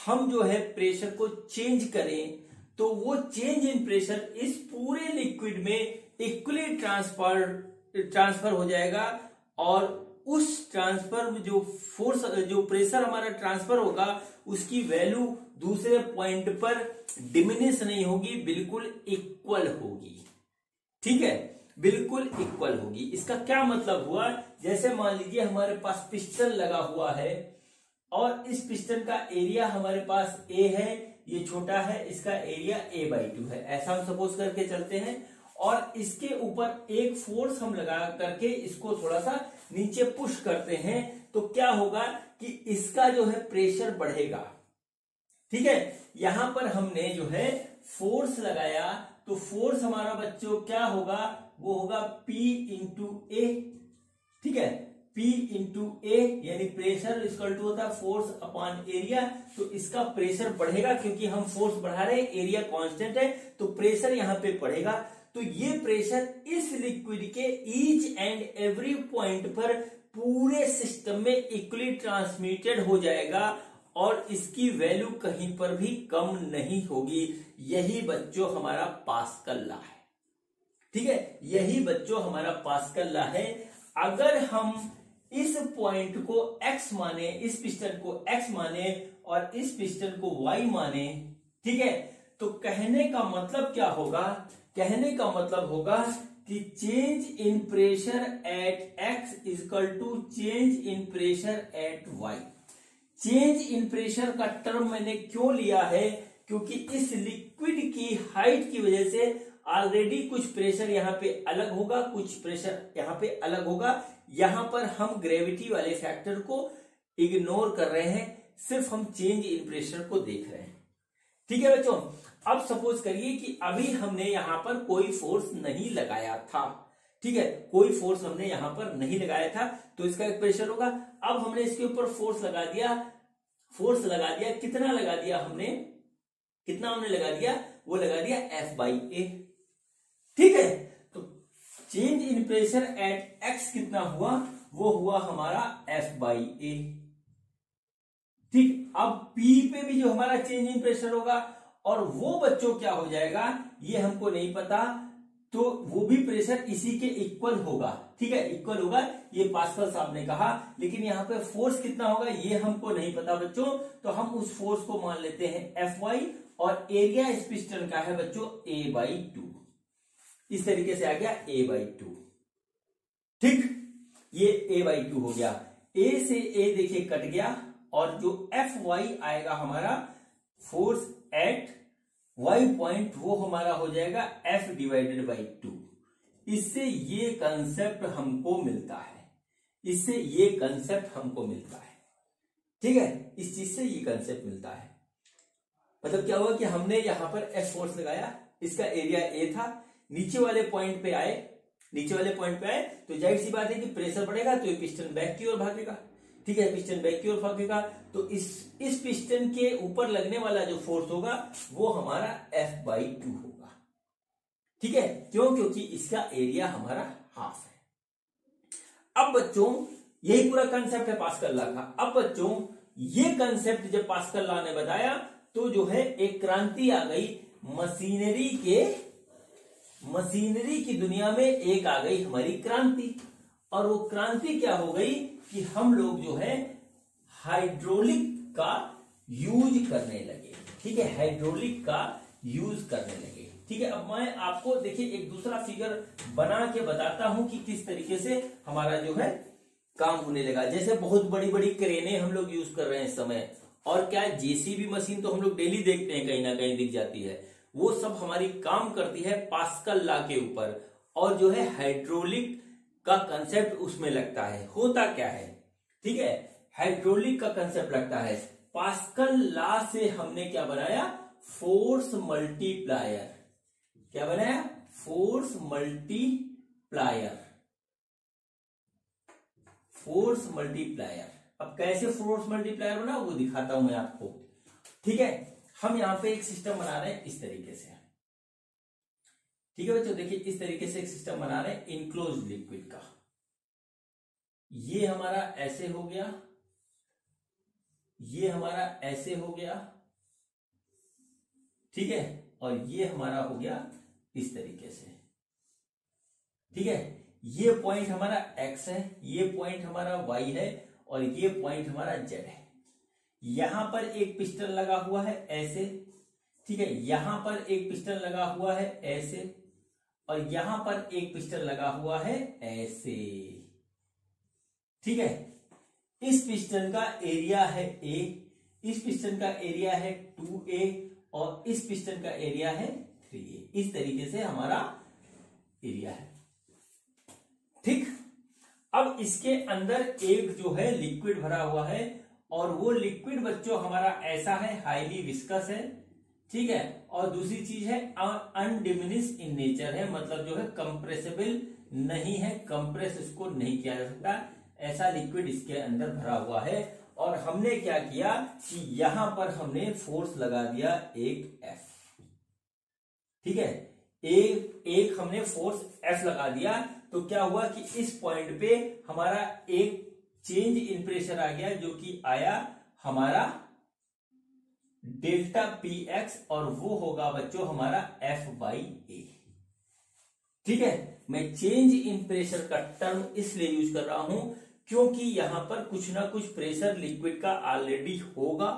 हम जो है प्रेशर को चेंज करें, तो वो चेंज इन प्रेशर इस पूरे लिक्विड में इक्वली ट्रांसफर हो जाएगा, और उस ट्रांसफर में जो फोर्स, जो प्रेशर हमारा ट्रांसफर होगा, उसकी वैल्यू दूसरे पॉइंट पर डिमिनिश नहीं होगी, बिल्कुल इक्वल होगी। ठीक है, बिल्कुल इक्वल होगी। इसका क्या मतलब हुआ, जैसे मान लीजिए हमारे पास पिस्टन लगा हुआ है और इस पिस्टन का एरिया हमारे पास ए है, ये छोटा है, इसका एरिया a/2 है, ऐसा हम सपोज करके चलते हैं। और इसके ऊपर एक फोर्स हम लगा करके इसको थोड़ा सा नीचे पुश करते हैं, तो क्या होगा कि इसका जो है प्रेशर बढ़ेगा। ठीक है, यहां पर हमने जो है फोर्स लगाया, तो फोर्स हमारा बच्चों क्या होगा, वो होगा P इंटू ए। ठीक है, P इंटू ए यानी प्रेशर इक्वल टू होता है फोर्स अपॉन एरिया। तो इसका प्रेशर बढ़ेगा क्योंकि हम फोर्स बढ़ा रहे हैं, एरिया कांस्टेंट है, तो प्रेशर यहां पे बढ़ेगा। तो ये प्रेशर इस लिक्विड के ईच एंड एवरी पॉइंट पर पूरे सिस्टम में इक्वली ट्रांसमिटेड हो जाएगा और इसकी वैल्यू कहीं पर भी कम नहीं होगी। यही बच्चों हमारा पास्कल लॉ है। ठीक है, यही बच्चों हमारा पास्कल लॉ है। अगर हम इस पॉइंट को x माने, इस पिस्टन को x माने और इस पिस्टन को y माने, ठीक है, तो कहने का मतलब क्या होगा, कहने का मतलब होगा कि change in pressure at x equal to change in pressure at y। Change in pressure का टर्म मैंने क्यों लिया है, क्योंकि इस लिक्विड की हाइट की वजह से ऑलरेडी कुछ प्रेशर यहाँ पे अलग होगा, कुछ प्रेशर यहाँ पे अलग होगा। यहां पर हम ग्रेविटी वाले फैक्टर को इग्नोर कर रहे हैं, सिर्फ हम चेंज इन प्रेशर को देख रहे हैं। ठीक है बच्चों, अब सपोज करिए कि अभी हमने यहां पर कोई फोर्स नहीं लगाया था। ठीक है, कोई फोर्स हमने यहां पर नहीं लगाया था, तो इसका एक प्रेशर होगा। अब हमने इसके ऊपर फोर्स लगा दिया, फोर्स लगा दिया, कितना लगा दिया हमने, कितना हमने लगा दिया, वो लगा दिया F/A। ठीक है, तो change in pressure at x कितना हुआ, वो हुआ हमारा F/A। ठीक, अब P पे भी जो हमारा चेंज इन प्रेशर होगा, और वो बच्चों क्या हो जाएगा ये हमको नहीं पता, तो वो भी प्रेशर इसी के इक्वल होगा। ठीक है, इक्वल होगा, ये पास्कल साहब ने कहा, लेकिन यहाँ पे फोर्स कितना होगा ये हमको नहीं पता बच्चों, तो हम उस फोर्स को मान लेते हैं Fy, और एरिया इस पिस्टन का है बच्चों a/2। इस तरीके से आ गया a/2। ठीक, ये a/2 हो गया, a से a देखिए कट गया, और जो Fy आएगा हमारा फोर्स एट y पॉइंट, वो हमारा हो जाएगा F/2। इससे ये कंसेप्ट हमको मिलता है, इससे ये कंसेप्ट हमको मिलता है। ठीक है, इस चीज से ये कंसेप्ट मिलता है। मतलब क्या हुआ कि हमने यहां पर F फोर्स लगाया, इसका एरिया A था, नीचे वाले पॉइंट पे आए, नीचे वाले पॉइंट पे आए, तो जाहिर सी बात है कि प्रेशर बढ़ेगा, तो ये पिस्टन बैक की ओर भागेगा। ठीक है, पिस्टन बैक की ओर भागेगा, तो इस पिस्टन के ऊपर लगने वाला जो फोर्स होगा वो हमारा F/2 होगा। ठीक है, क्यों, क्योंकि इसका एरिया हमारा हाफ है। अब बच्चों यही पूरा कंसेप्ट है पास्कल लॉ का। अब बच्चों ये कंसेप्ट जब पास्कल लॉ ने बताया, तो जो है एक क्रांति आ गई मशीनरी की दुनिया में, एक आ गई हमारी क्रांति। और वो क्रांति क्या हो गई कि हम लोग जो है हाइड्रोलिक का यूज करने लगे। ठीक है, हाइड्रोलिक का यूज करने लगे। ठीक है, अब मैं आपको देखिए एक दूसरा फिगर बना के बताता हूं कि किस तरीके से हमारा जो है काम होने लगा। जैसे बहुत बड़ी बड़ी क्रेनें हम लोग यूज कर रहे हैं इस समय, और क्या जेसीबी मशीन तो हम लोग डेली देखते हैं, कहीं ना कहीं दिख जाती है, वो सब हमारी काम करती है पास्कल लॉ के ऊपर। और जो है हाइड्रोलिक का कंसेप्ट उसमें लगता है। होता क्या है, ठीक है, हाइड्रोलिक का कंसेप्ट लगता है, पास्कल लॉ से हमने क्या बनाया, फोर्स मल्टीप्लायर। क्या बनाया, फोर्स मल्टीप्लायर। Force multiplier. अब कैसे फोर्स मल्टीप्लायर बना वो दिखाता हूं मैं आपको। ठीक है, हम यहां पे एक सिस्टम बना रहे हैं इस तरीके से। ठीक है बच्चों, देखिए इस तरीके से एक सिस्टम बना रहे हैं इनक्लोज लिक्विड का। ये हमारा ऐसे हो गया, ये हमारा ऐसे हो गया, ठीक है, और ये हमारा हो गया इस तरीके से। ठीक है, ये पॉइंट हमारा x है, ये पॉइंट हमारा y है, और ये पॉइंट हमारा z है। यहां पर एक पिस्टन लगा हुआ है ऐसे, ठीक है, यहां पर एक पिस्टन लगा हुआ है ऐसे, और यहां पर एक पिस्टन लगा हुआ है ऐसे, ठीक है। इस पिस्टन का एरिया है A, इस पिस्टन का एरिया है 2A और इस पिस्टन का एरिया है 3A। इस तरीके से हमारा एरिया है, ठीक। अब इसके अंदर एक जो है लिक्विड भरा हुआ है और वो लिक्विड बच्चों हमारा ऐसा है, हाईली विस्कस है, ठीक है। और दूसरी चीज है अनडिमिनिश इन नेचर है, मतलब जो है कंप्रेसिबल नहीं है, कंप्रेस इसको नहीं किया जा सकता, ऐसा लिक्विड इसके अंदर भरा हुआ है। और हमने क्या किया कि यहां पर हमने फोर्स लगा दिया एक F, ठीक है। एक हमने फोर्स F लगा दिया तो क्या हुआ कि इस पॉइंट पे हमारा एक चेंज इन प्रेशर आ गया जो कि आया हमारा डेल्टा PX और वो होगा बच्चों हमारा F/A, ठीक है। मैं चेंज इन प्रेशर का टर्म इसलिए यूज कर रहा हूं क्योंकि यहां पर कुछ ना कुछ प्रेशर लिक्विड का ऑलरेडी होगा,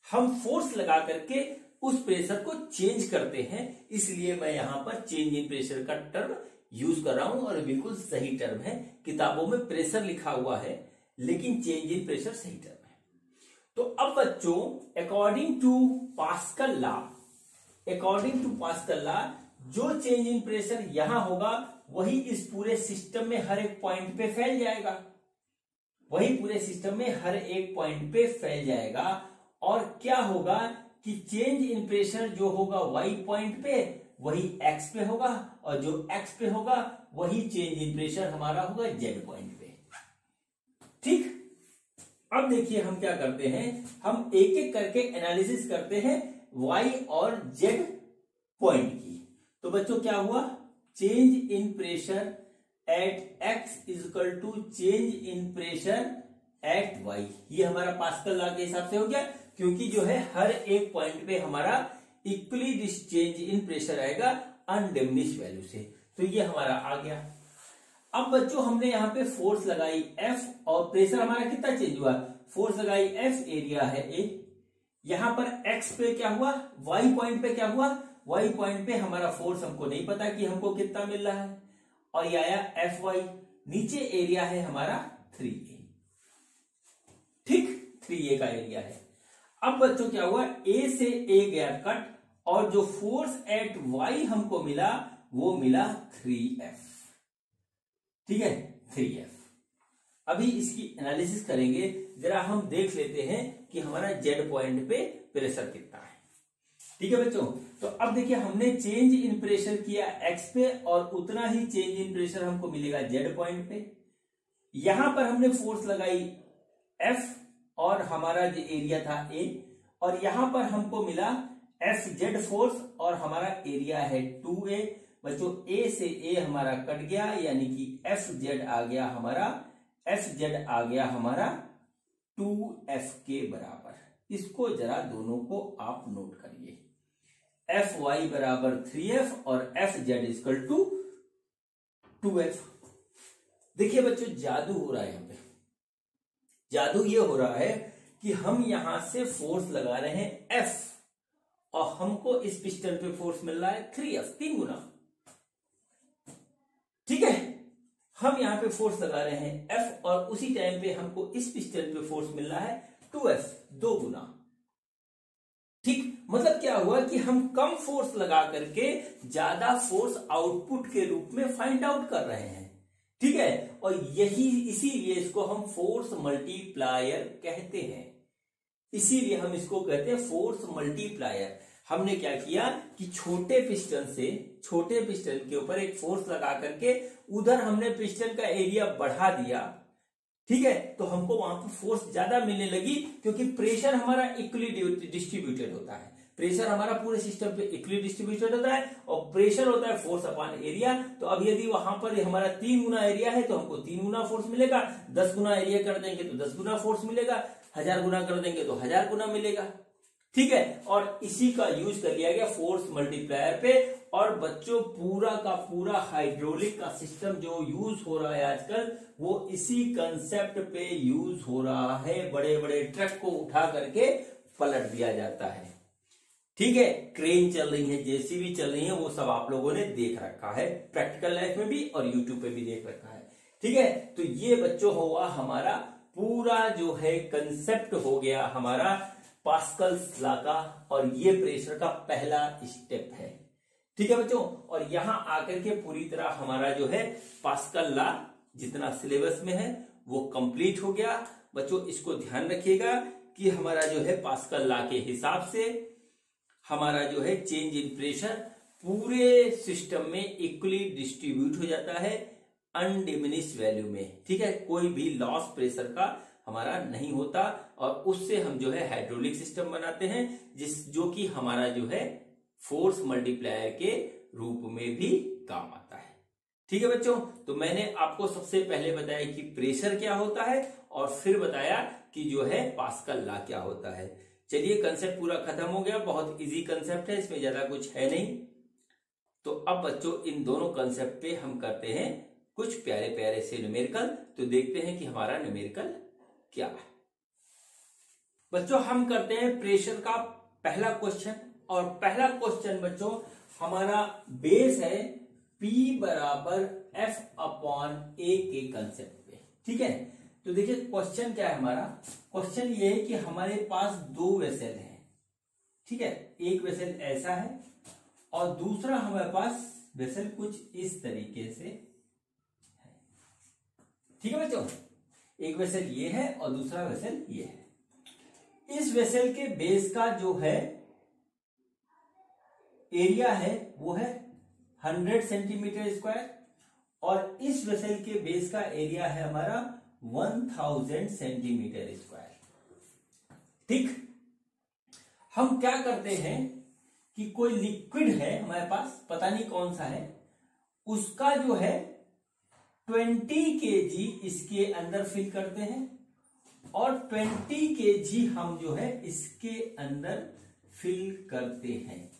हम फोर्स लगा करके उस प्रेशर को चेंज करते हैं, इसलिए मैं यहां पर चेंज इन प्रेशर का टर्म यूज कर रहा हूं और बिल्कुल सही टर्म है। किताबों में प्रेशर लिखा हुआ है लेकिन चेंज इन प्रेशर सही टर्म है। तो अब बच्चों अकॉर्डिंग टू पास्कल लॉ जो चेंज इन प्रेशर यहां होगा वही इस पूरे सिस्टम में हर एक पॉइंट पे फैल जाएगा, वही पूरे सिस्टम में हर एक पॉइंट पे फैल जाएगा। और क्या होगा कि चेंज इन प्रेशर जो होगा y पॉइंट पे वही x पे होगा और जो x पे होगा वही चेंज इन प्रेशर हमारा होगा z पॉइंट पे, ठीक। अब देखिए हम क्या करते हैं, हम एक एक करके एनालिसिस करते हैं y और z पॉइंट की। तो बच्चों क्या हुआ, change in pressure at x is equal to change in pressure at y, ये हमारा पास्कल लॉ के हिसाब से हो गया क्योंकि जो है हर एक पॉइंट पे हमारा equally this change in pressure आएगा अनडिमिनिश वैल्यू से, तो ये हमारा आ गया। अब बच्चों हमने यहाँ पे फोर्स लगाई F और प्रेशर हमारा कितना चेंज हुआ, फोर्स लगाई F, एरिया है A, यहां पर X पे क्या हुआ, Y पॉइंट पे क्या हुआ, Y पॉइंट पे हमारा फोर्स हमको नहीं पता कि हमको कितना मिल रहा है और ये आया Fy, नीचे एरिया है हमारा 3A, ठीक, 3A का एरिया है। अब बच्चों क्या हुआ, A से A गया कट और जो फोर्स एट Y हमको मिला वो मिला 3F, ठीक है, 3F। अभी इसकी एनालिसिस करेंगे, जरा हम देख लेते हैं कि हमारा Z पॉइंट पे प्रेशर कितना है, ठीक है बच्चों। तो अब देखिए हमने चेंज इन प्रेशर किया X पे और उतना ही चेंज इन प्रेशर हमको मिलेगा Z पॉइंट पे। यहां पर हमने फोर्स लगाई F और हमारा जो एरिया था A और यहां पर हमको मिला FZ फोर्स और हमारा एरिया है 2A। बच्चों A से A हमारा कट गया यानी कि FZ आ गया हमारा 2F के बराबर। इसको जरा दोनों को आप नोट करिए, Fy बराबर 3F और FZ इक्वल टू 2F। देखिए बच्चों जादू हो रहा है यहाँ पे, जादू ये हो रहा है कि हम यहां से फोर्स लगा रहे हैं F और हमको इस पिस्टन पे फोर्स मिल रहा है 3F, 3 गुना, ठीक है। हम यहां पे फोर्स लगा रहे हैं F और उसी टाइम पे हमको इस पिस्टन पे फोर्स मिल रहा है 2F, 2 गुना, ठीक। मतलब क्या हुआ कि हम कम फोर्स लगा करके ज्यादा फोर्स आउटपुट के रूप में फाइंड आउट कर रहे हैं, ठीक है। और यही इसीलिए इसको हम फोर्स मल्टीप्लायर कहते हैं, इसीलिए हम इसको कहते हैं फोर्स मल्टीप्लायर। हमने क्या किया कि छोटे पिस्टन के ऊपर एक फोर्स लगा करके उधर हमने पिस्टन का एरिया बढ़ा दिया, ठीक है। तो हमको वहां पर फोर्स ज्यादा मिलने लगी क्योंकि प्रेशर हमारा इक्वली डिस्ट्रीब्यूटेड होता है, प्रेशर हमारा पूरे सिस्टम पे इक्वली डिस्ट्रीब्यूटेड होता है और प्रेशर होता है फोर्स अपॉन एरिया। तो अब यदि वहां पर हमारा 3 गुना एरिया है तो हमको 3 गुना फोर्स मिलेगा, 10 गुना एरिया कर देंगे तो 10 गुना फोर्स मिलेगा, 1000 गुना कर देंगे तो 1000 गुना मिलेगा, ठीक है। और इसी का यूज कर लिया गया फोर्स मल्टीप्लायर पे। और बच्चों पूरा का पूरा हाइड्रोलिक का सिस्टम जो यूज हो रहा है आजकल वो इसी कंसेप्ट पे यूज हो रहा है। बड़े बड़े ट्रक को उठा करके पलट दिया जाता है, ठीक है, क्रेन चल रही है, जेसीबी चल रही है, वो सब आप लोगों ने देख रखा है प्रैक्टिकल लाइफ में भी और यूट्यूब पे भी देख रखा है। ठीक है, तो ये बच्चों हुआ हमारा पूरा जो है कंसेप्ट हो गया हमारा पास्कल्स लॉ का, और ये प्रेशर का पहला स्टेप है। ठीक है बच्चों, और यहां आकर के पूरी तरह हमारा जो है पास्कल लॉ जितना सिलेबस में है वो कंप्लीट हो गया। बच्चों इसको ध्यान रखिएगा कि हमारा जो है पास्कल लॉ के हिसाब से हमारा जो है चेंज इन प्रेशर पूरे सिस्टम में इक्वली डिस्ट्रीब्यूट हो जाता है अनडिमिनिश वैल्यू में। ठीक है, कोई भी लॉस प्रेशर का हमारा नहीं होता, और उससे हम जो है हाइड्रोलिक सिस्टम बनाते हैं जो कि हमारा जो है फोर्स मल्टीप्लायर के रूप में भी काम आता है। ठीक है बच्चों, तो मैंने आपको सबसे पहले बताया कि प्रेशर क्या होता है और फिर बताया कि जो है पास्कल लॉ क्या होता है। चलिए, कंसेप्ट पूरा खत्म हो गया, बहुत इजी कंसेप्ट है, इसमें ज्यादा कुछ है नहीं। तो अब बच्चों इन दोनों कंसेप्ट पे हम करते हैं कुछ प्यारे प्यारे से न्यूमेरिकल। तो देखते हैं कि हमारा न्यूमेरिकल क्या है। बच्चों हम करते हैं प्रेशर का पहला क्वेश्चन, और पहला क्वेश्चन बच्चों हमारा बेस है P बराबर F/A के कंसेप्ट पे। ठीक है, तो देखिए क्वेश्चन क्या है हमारा। क्वेश्चन ये है कि हमारे पास दो वेसल हैं। ठीक है, एक वेसल ऐसा है और दूसरा हमारे पास वेसल कुछ इस तरीके से है। ठीक है बच्चों, एक वेसल ये है और दूसरा वेसल ये है। इस वेसल के बेस का जो है एरिया है वो है 100 सेंटीमीटर स्क्वायर, और इस वेसल के बेस का एरिया है हमारा 1000 सेंटीमीटर स्क्वायर। ठीक, हम क्या करते हैं कि कोई लिक्विड है हमारे पास, पता नहीं कौन सा है, उसका जो है 20 kg इसके अंदर फिल करते हैं, और 20 kg हम जो है इसके अंदर फिल करते हैं।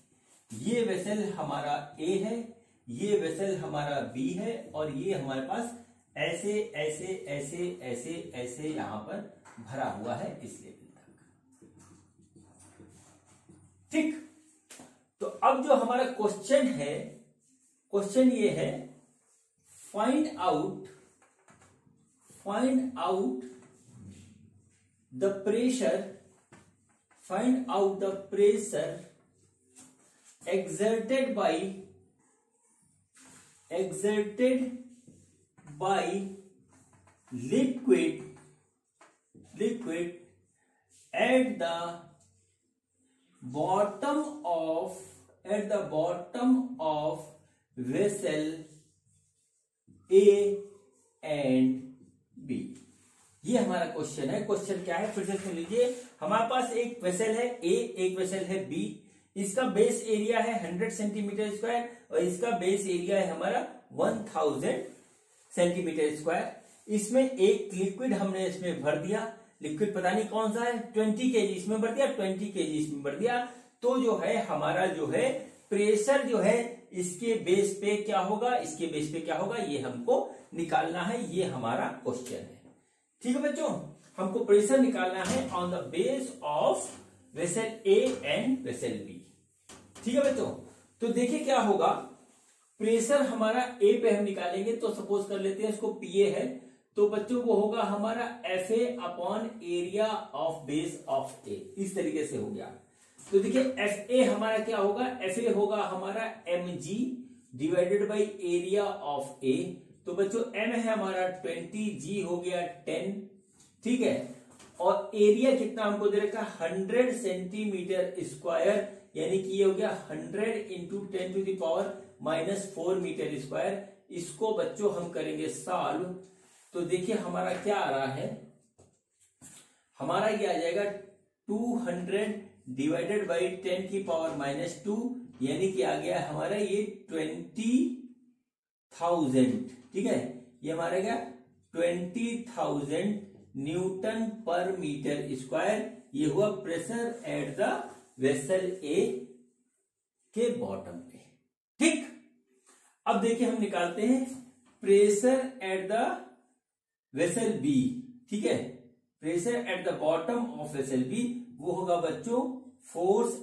ये वेसल हमारा A है, ये वेसल हमारा B है, और ये हमारे पास ऐसे ऐसे ऐसे ऐसे ऐसे यहां पर भरा हुआ है इस लेवल तक। ठीक, तो अब जो हमारा क्वेश्चन है, क्वेश्चन ये है find out the pressure exerted by liquid at the bottom of vessel A and B। ये हमारा क्वेश्चन है। क्वेश्चन क्या है फिर से सुन लीजिए। हमारे पास एक वेसल है A, एक वेसल है B। इसका बेस एरिया है 100 सेंटीमीटर स्क्वायर और इसका बेस एरिया है हमारा 1000 सेंटीमीटर स्क्वायर। इसमें एक लिक्विड हमने इसमें भर दिया, लिक्विड पता नहीं कौन सा है, 20 kg इसमें भर दिया, 20 kg इसमें भर दिया। तो जो है हमारा जो है प्रेशर जो है इसके बेस पे क्या होगा, इसके बेस पे क्या होगा, ये हमको निकालना है। ये हमारा क्वेश्चन है। ठीक है बच्चों, हमको प्रेशर निकालना है on the base of vessel A and vessel B. ठीक है बच्चों, तो देखिए क्या होगा, प्रेशर हमारा ए पे हम निकालेंगे, तो सपोज कर लेते हैं इसको पीए है, तो बच्चों वो होगा हमारा FA upon area of base of A, इस तरीके से हो गया। तो देखिए FA हमारा क्या होगा, FA होगा हमारा mg divided by area of A. तो बच्चों m है हमारा 20, g हो गया 10। ठीक है, और एरिया कितना हमको दे रखा है 100 सेंटीमीटर स्क्वायर, यानी कि ये हो गया 100 into 10 to the power -4 metre square. इसको बच्चों हम करेंगे सॉल्व, तो देखिए हमारा क्या आ रहा है, हमारा ये आ जाएगा 200 डिवाइडेड बाई 10 की पावर -2, यानी कि आ गया हमारा ये 20,000। ठीक है, ये हमारा क्या 20,000 न्यूटन पर मीटर स्क्वायर। ये हुआ pressure at the vessel A के बॉटम पे। ठीक, अब देखिए हम निकालते हैं pressure at the vessel B. ठीक है, pressure at the bottom of vessel B वो होगा बच्चों force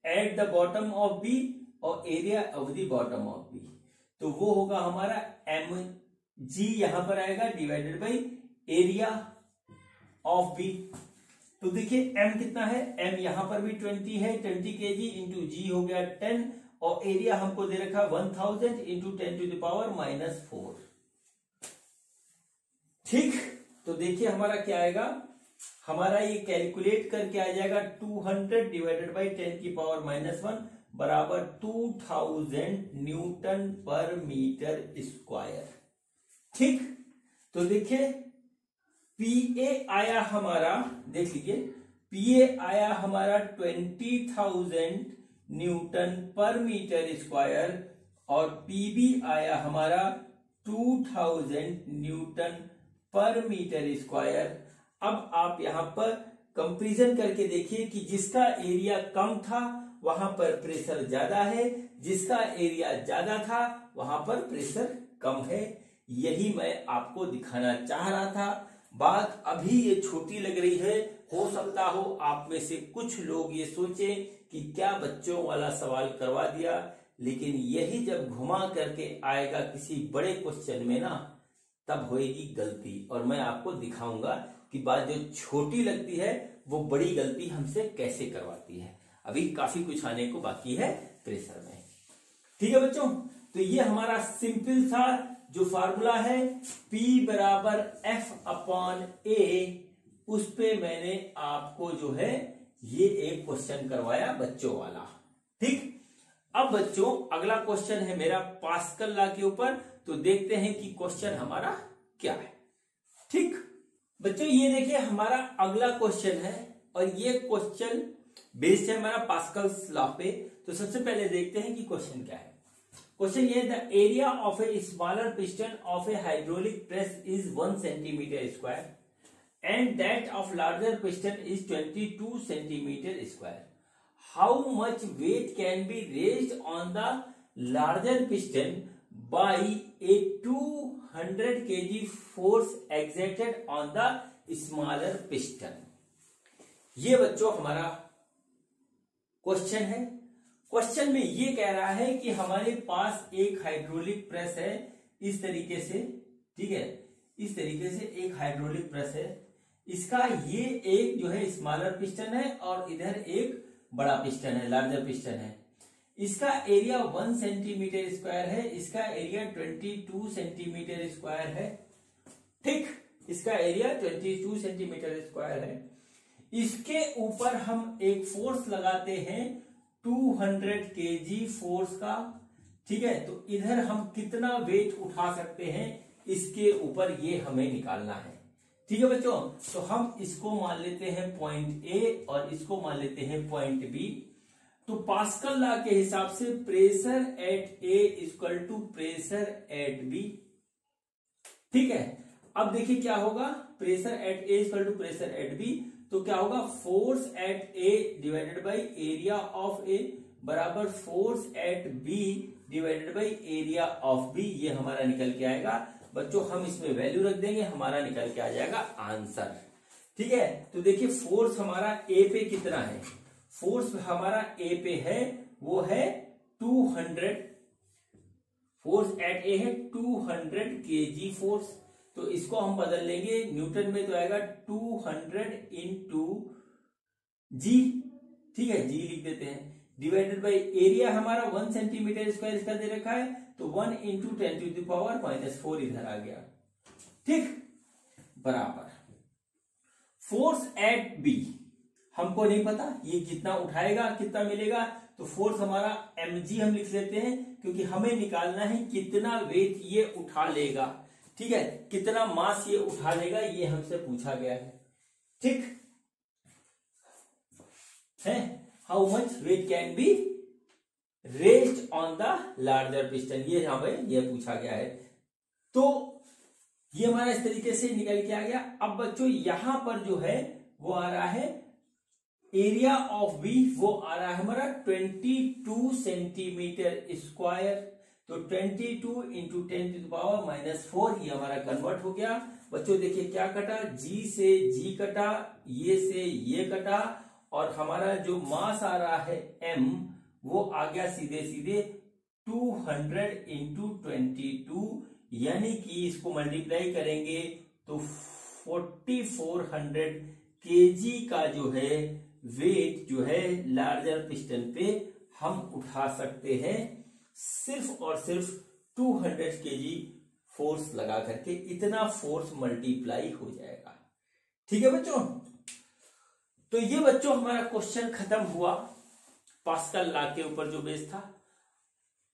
at the bottom of B और area of the bottom of B, तो वो होगा हमारा mg यहां पर आएगा divided by area of B. तो देखिए m कितना है, m यहां पर भी 20 है, 20 kg इंटू जी हो गया 10 और एरिया हमको दे रखा 1000 इंटू 10 टू द पावर -4। ठीक, तो देखिए हमारा क्या आएगा, हमारा ये कैलकुलेट करके आ जाएगा 200 डिवाइडेड बाई 10 की पावर -1 बराबर 2000 न्यूटन पर मीटर स्क्वायर। ठीक, तो देखिए पीए आया हमारा, देख लीजिए पीए आया हमारा 20,000 न्यूटन पर मीटर स्क्वायर और पीबी आया हमारा 2000 न्यूटन पर मीटर स्क्वायर। अब आप यहां पर कंपैरिजन करके देखिए कि जिसका एरिया कम था वहां पर प्रेशर ज्यादा है, जिसका एरिया ज्यादा था वहां पर प्रेशर कम है। यही मैं आपको दिखाना चाह रहा था। बात अभी ये छोटी लग रही है, हो सकता हो आप में से कुछ लोग ये सोचे कि क्या बच्चों वाला सवाल करवा दिया, लेकिन यही जब घुमा करके आएगा किसी बड़े क्वेश्चन में ना, तब होएगी गलती और मैं आपको दिखाऊंगा कि बात जो छोटी लगती है वो बड़ी गलती हमसे कैसे करवाती है। अभी काफी कुछ आने को बाकी है प्रेशर में। ठीक है बच्चों, तो ये हमारा सिंपल सा जो फार्मूला है P बराबर F अपॉन A, उस पे मैंने आपको जो है ये एक क्वेश्चन करवाया बच्चों वाला। ठीक, अब बच्चों अगला क्वेश्चन है मेरा पास्कल लॉ के ऊपर, तो देखते हैं कि क्वेश्चन हमारा क्या है। ठीक बच्चों, ये देखिए हमारा अगला क्वेश्चन है और ये क्वेश्चन बेस्ड है हमारा पास्कल लॉ पे। तो सबसे पहले देखते हैं कि क्वेश्चन क्या है। क्वेश्चन ये, the area of a smaller piston of a hydraulic press is 1 centimetre square and that of larger piston is 22 centimetre square. How much weight can be raised on the larger piston by a 200 kg force exerted on the smaller piston। ये बच्चों हमारा question है। Question में ये कह रहा है कि हमारे पास एक हाइड्रोलिक प्रेस है इस तरीके से, ठीक है, इस तरीके से एक हाइड्रोलिक प्रेस है। इसका ये एक जो है स्मॉलर पिस्टन है और इधर एक बड़ा पिस्टन है, लार्जर पिस्टन है। इसका एरिया 1 सेंटीमीटर स्क्वायर है, इसका एरिया 22 सेंटीमीटर स्क्वायर है। ठीक, इसका एरिया 22 सेंटीमीटर स्क्वायर है। इसके ऊपर हम एक फोर्स लगाते हैं 200 केजी फोर्स का। ठीक है, तो इधर हम कितना वेट उठा सकते हैं इसके ऊपर ये हमें निकालना है। ठीक है बच्चों, तो हम इसको मान लेते हैं पॉइंट ए और इसको मान लेते हैं पॉइंट बी। तो पास्कल लॉ के हिसाब से pressure at A equal to pressure at B. ठीक है, अब देखिए क्या होगा, pressure at A equal to pressure at B, तो क्या होगा, force at A divided by area of A बराबर force at B divided by area of B. ये हमारा निकल के आएगा बच्चों, हम इसमें वैल्यू रख देंगे, हमारा निकल के आ जाएगा आंसर। ठीक है, तो देखिए फोर्स हमारा ए पे कितना है, फोर्स हमारा ए पे है वो है 200, फोर्स एट ए है 200 केजी फोर्स। तो इसको हम बदल लेंगे न्यूटन में, तो आएगा 200 इंटू जी। ठीक है, जी लिख देते हैं, डिवाइडेड बाई एरिया हमारा 1 सेंटीमीटर स्क्वायर इसका दे रखा है, तो 1 इंटू 10 टू द पावर -4 इधर आ गया। ठीक, बराबर फोर्स एट बी हमको नहीं पता ये कितना उठाएगा कितना मिलेगा, तो फोर्स हमारा mg हम लिख लेते हैं क्योंकि हमें निकालना है कितना वेट ये उठा लेगा। ठीक है, कितना मास ये उठा लेगा ये हमसे पूछा गया है। ठीक है, how much weight can be raised on the larger piston, ये हमें ये पूछा गया है। तो ये हमारा इस तरीके से निकल के आ गया। अब बच्चों यहां पर जो है वो आ रहा है एरिया ऑफ बी, वो आ रहा है हमारा 22 सेंटीमीटर स्क्वायर। तो 22 इंटू 10 टू द पावर -4 ये हमारा कन्वर्ट हो गया। बच्चों देखिए क्या कटा, जी से जी कटा, ये से ये कटा और हमारा जो मास आ रहा है m वो आ गया सीधे सीधे 200 इंटू 22, यानी कि इसको मल्टीप्लाई करेंगे तो 4400 केजी का जो है वेट जो है लार्जर पिस्टन पे हम उठा सकते हैं, सिर्फ और सिर्फ 200 केजी फोर्स लगा करके। इतना फोर्स मल्टीप्लाई हो जाएगा। ठीक है बच्चों, तो ये बच्चों हमारा क्वेश्चन खत्म हुआ पास्कल लॉ के ऊपर जो बेस था।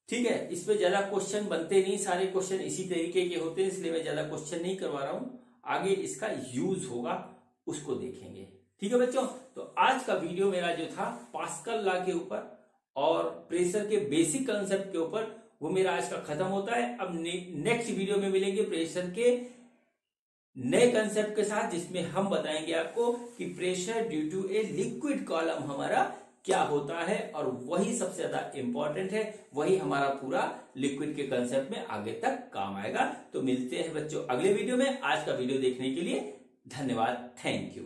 ठीक है, इस पे ज्यादा क्वेश्चन बनते नहीं, सारे क्वेश्चन इसी तरीके के होते हैं, इसलिए मैं ज्यादा क्वेश्चन नहीं करवा रहा हूं। आगे इसका यूज होगा उसको देखेंगे। ठीक है बच्चों, तो आज का वीडियो मेरा जो था पास्कल लॉ के ऊपर और प्रेशर के बेसिक कंसेप्ट के ऊपर, वो मेरा आज का खत्म होता है। अब नेक्स्ट वीडियो में मिलेंगे प्रेशर के नए कंसेप्ट के साथ, जिसमें हम बताएंगे आपको कि pressure due to a liquid column हमारा क्या होता है, और वही सबसे ज्यादा इंपॉर्टेंट है, वही हमारा पूरा लिक्विड के कंसेप्ट में आगे तक काम आएगा। तो मिलते हैं बच्चों अगले वीडियो में। आज का वीडियो देखने के लिए धन्यवाद, थैंक यू।